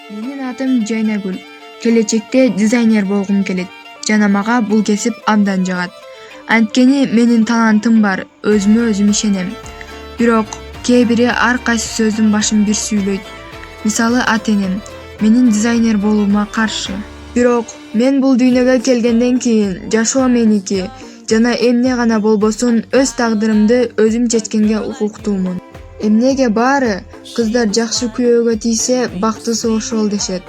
Менин атым Жайнагүл. Келечекте дизайнер болгум келет жана мага бул кесип абдан жагат. Анткени менин талантым бар, өзүмө өзүм ишенем. Бирок кээ бири ар кайсы сөздүн башын бир сүйлөйт. Мисалы ата-энем менин дизайнер болуума каршы. Бирок мен бул дүйнөгө келгенден кийин жашоо меники жана эмне гана болбосун өз тагдырымды өзүм чечкенге укуктуумун. Эмнеге баары кыздар жакшы күйөөгө тийсе бактысы ошол дешет.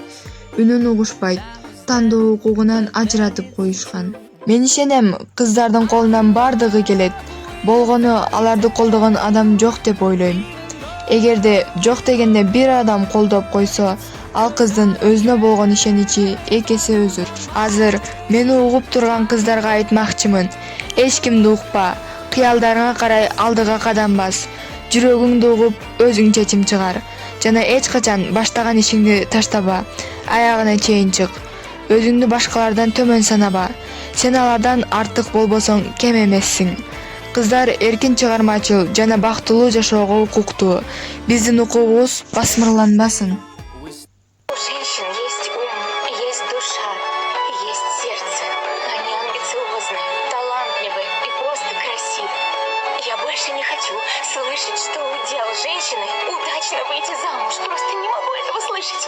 Үнүн угушпайт, тандоо укугунан ажыратып коюшкан. Мен ишенем, кыздардын колунан бардыгы келет. Болгону аларды колдогон адам жок деп ойлойм. Эгерде жок дегенде бир адам колдоп койсо, ал кыздын өзүнө болгон ишеничи эки эсе өзөр. Азыр мени угуп турган кыздарга айтмакчымын. Эч кимди укпа, кыялдарыңа карай алдыга кадам бас. Жүрөгүңдү угуп, өзүң чечим чыгар. Жана эч качан баштаган ишиңди таштаба, аягына чейин чык. Өзүңдү башкалардан төмөн санаба. Сен алардан артык болбосоң кем эмессиң. Кыздар эркин чыгармачыл жана бактылуу жашоого укуктуу. Биздин укугубуз басмырланбасын. У женщин есть ум, есть душа, есть сердце. Они амбициозны, талантливы и просто красивы. Я больше не хочу слышать, что удел женщины удачно выйти замуж. Просто не могу этого слышать.